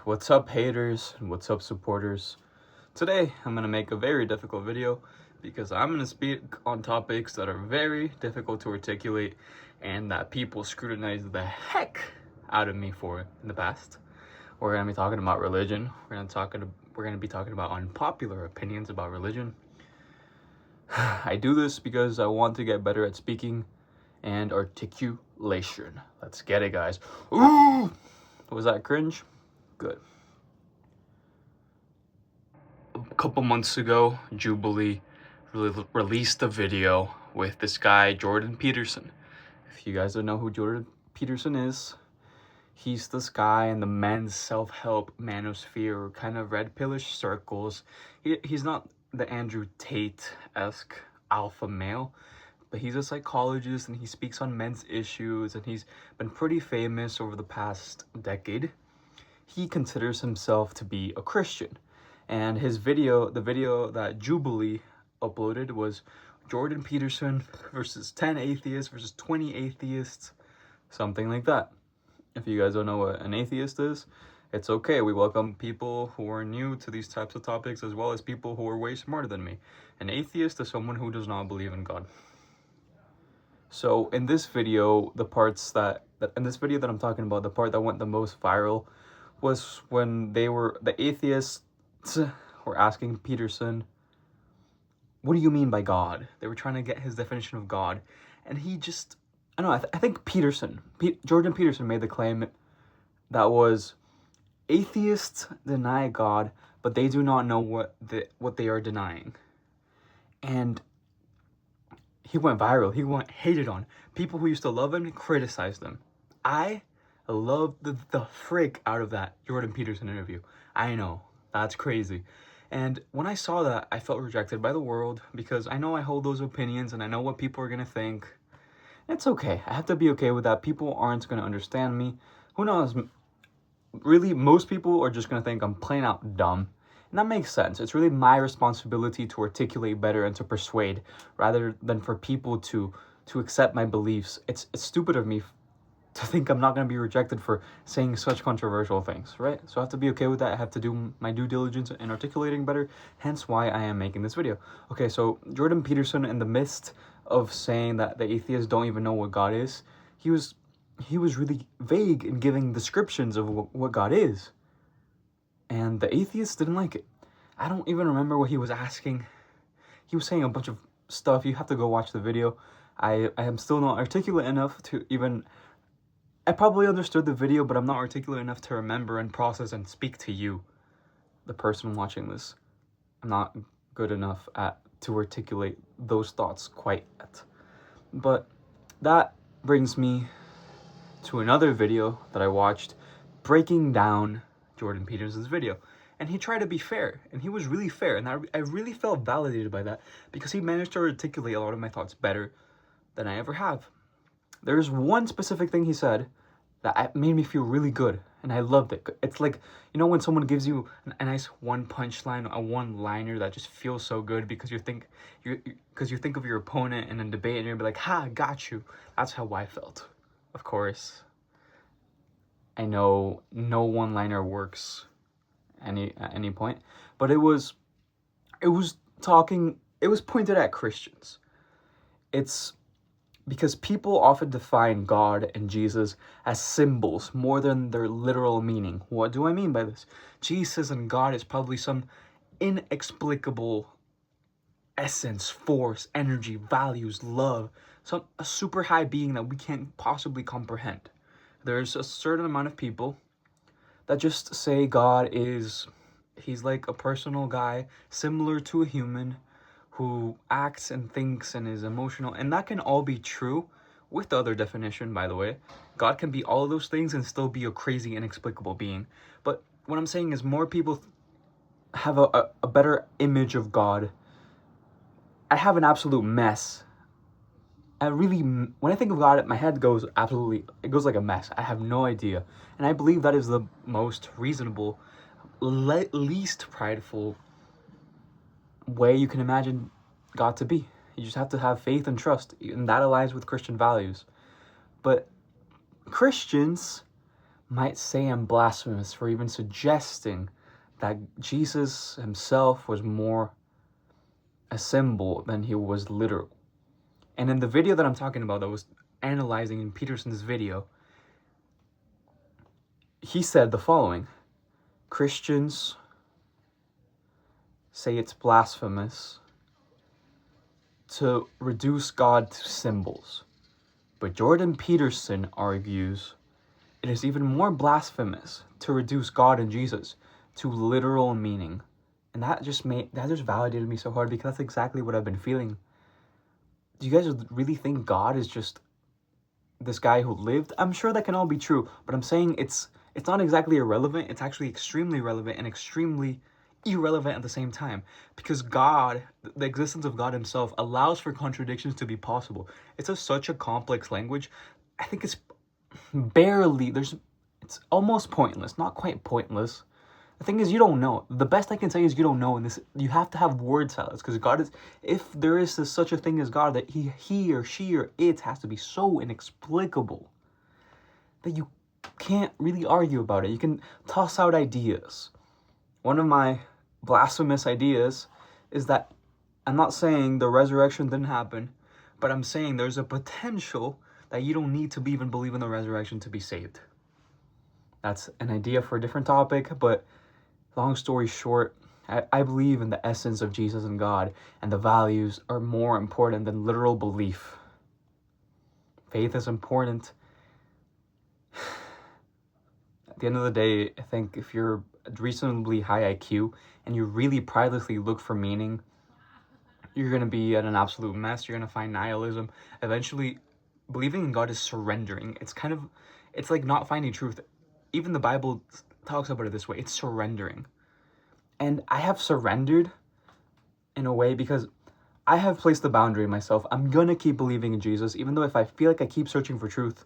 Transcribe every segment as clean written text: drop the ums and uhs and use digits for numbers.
What's up, haters, and what's up, supporters? Today I'm going to make a very difficult video because I'm going to speak on topics that are very difficult to articulate and that people scrutinize the heck out of me for in the past. We're going to be talking about religion. We're going to be talking about unpopular opinions about religion. I do this because I want to get better at speaking and articulation. Let's get it, guys. Ooh! Was that cringe? Good. A couple months ago, Jubilee released a video with this guy, Jordan Peterson. If you guys don't know who Jordan Peterson is, he's this guy in the men's self-help manosphere, kind of red pillish circles. He's not the Andrew Tate-esque alpha male, but he's a psychologist and he speaks on men's issues, and he's been pretty famous over the past decade. He considers himself to be a Christian, and his video, the video that Jubilee uploaded, was Jordan Peterson versus 10 atheists versus 20 atheists, something like that. If you guys don't know what an atheist is, it's okay. We welcome people who are new to these types of topics, as well as people who are way smarter than me. An atheist is someone who does not believe in God. So in this video, the video that I'm talking about, the part that went the most viral was when the atheists were asking Peterson, what do you mean by God? They were trying to get his definition of God. And he just, I don't know, I think Jordan Peterson made the claim that was, atheists deny God, but they do not know what they are denying. And he went viral. He went hated on. People who used to love him criticized him. I love the frick out of that Jordan Peterson interview. I know, that's crazy. And when I saw that, I felt rejected by the world because I know I hold those opinions and I know what people are going to think. It's okay. I have to be okay with that. People aren't going to understand me. Who knows? Really, most people are just going to think I'm plain out dumb. And that makes sense. It's really my responsibility to articulate better and to persuade rather than for people to accept my beliefs. It's stupid of me to think I'm not going to be rejected for saying such controversial things, right? So I have to be okay with that. I have to do my due diligence in articulating better, hence why I am making this video. Okay, so Jordan Peterson, in the midst of saying that the atheists don't even know what God is, he was really vague in giving descriptions of what God is. And the atheists didn't like it. I don't even remember what he was asking. He was saying a bunch of stuff. You have to go watch the video. I am still not articulate enough to even... I probably understood the video, but I'm not articulate enough to remember and process and speak to you, the person watching this. I'm not good enough to articulate those thoughts quite yet. But that brings me to another video that I watched breaking down Jordan Peterson's video. And he tried to be fair, and he was really fair, and I really felt validated by that because he managed to articulate a lot of my thoughts better than I ever have. There's one specific thing he said that made me feel really good, and I loved it. It's like, you know, when someone gives you a nice one punchline, a one-liner that just feels so good because you think of your opponent in a debate and you're gonna be like, ha, got you. That's how I felt. Of course, I know no one-liner works at any point, but it was pointed at Christians. It's because people often define God and Jesus as symbols more than their literal meaning. What do I mean by this? Jesus and God is probably some inexplicable essence, force, energy, values, love, a super high being that we can't possibly comprehend. There's a certain amount of people that just say God he's like a personal guy, similar to a human, who acts and thinks and is emotional. And that can all be true with the other definition, by the way. God can be all of those things and still be a crazy, inexplicable being. But what I'm saying is more people have a better image of God. I have an absolute mess. When I think of God, my head goes like a mess. I have no idea. And I believe that is the most reasonable, least prideful way you can imagine God to be. You just have to have faith and trust, and that aligns with Christian values. But Christians might say I'm blasphemous for even suggesting that Jesus himself was more a symbol than he was literal. And in the video that I'm talking about, that was analyzing in Peterson's video, he said the following: Christians say it's blasphemous to reduce God to symbols, but Jordan Peterson argues it is even more blasphemous to reduce God and Jesus to literal meaning. And that just validated me so hard, because that's exactly what I've been feeling. Do you guys really think God is just this guy who lived? I'm sure that can all be true, but I'm saying it's not exactly irrelevant. It's actually extremely relevant and extremely irrelevant at the same time, because God, the existence of God himself, allows for contradictions to be possible. It's such a complex language. I think it's almost pointless, not quite pointless. The thing is, you don't know. The best I can say is you don't know, and this, you have to have word salads, because God is, if there is such a thing as God, that he or she or it has to be so inexplicable that you can't really argue about it. You can toss out ideas. One of my blasphemous ideas is that I'm not saying the resurrection didn't happen, but I'm saying there's a potential that you don't need to even believe in the resurrection to be saved. That's an idea for a different topic, but long story short, I believe in the essence of Jesus and God, and the values are more important than literal belief. Faith is important. At the end of the day, I think if you're reasonably high IQ and you really pridelessly look for meaning, you're going to be at an absolute mess. You're going to find nihilism. Eventually, believing in God is surrendering. It's like not finding truth. Even the Bible talks about it this way. It's surrendering. And I have surrendered in a way because I have placed the boundary in myself. I'm going to keep believing in Jesus, even though if I feel like I keep searching for truth,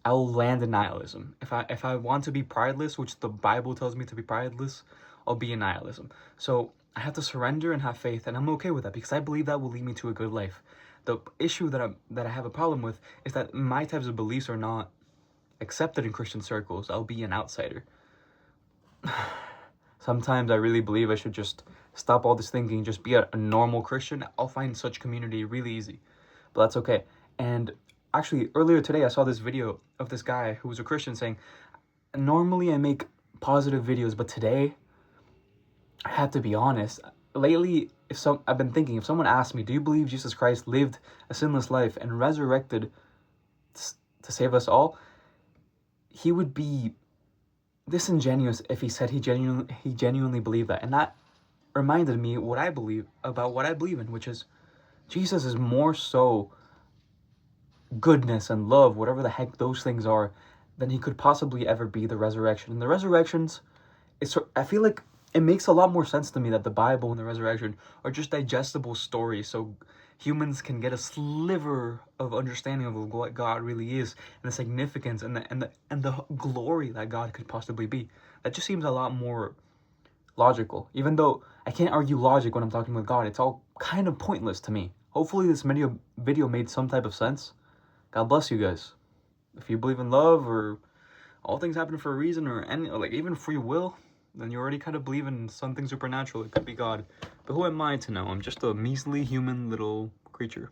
I'll land in nihilism. If I want to be prideless, which the Bible tells me to be prideless, I'll be in nihilism. So I have to surrender and have faith, and I'm okay with that, because I believe that will lead me to a good life. The issue that I have a problem with is that my types of beliefs are not accepted in Christian circles. I'll be an outsider. Sometimes I really believe I should just stop all this thinking, just be a normal Christian. I'll find such community really easy, but that's okay. And actually, earlier today, I saw this video of this guy who was a Christian saying, normally I make positive videos, but today, I have to be honest. Lately, I've been thinking, if someone asked me, do you believe Jesus Christ lived a sinless life and resurrected to save us all? He would be disingenuous if he said he genuinely believed that. And that reminded me what I believe in, which is Jesus is more so goodness and love, whatever the heck those things are, than he could possibly ever be the resurrection. And the resurrections, I feel like it makes a lot more sense to me that the Bible and the resurrection are just digestible stories, so humans can get a sliver of understanding of what God really is, and the significance and the glory that God could possibly be. That just seems a lot more logical. Even though I can't argue logic when I'm talking with God, it's all kind of pointless to me. Hopefully this video made some type of sense. God bless you guys. If you believe in love, or all things happen for a reason, or even free will, then you already kind of believe in something supernatural. It could be God. But who am I to know? I'm just a measly human little creature.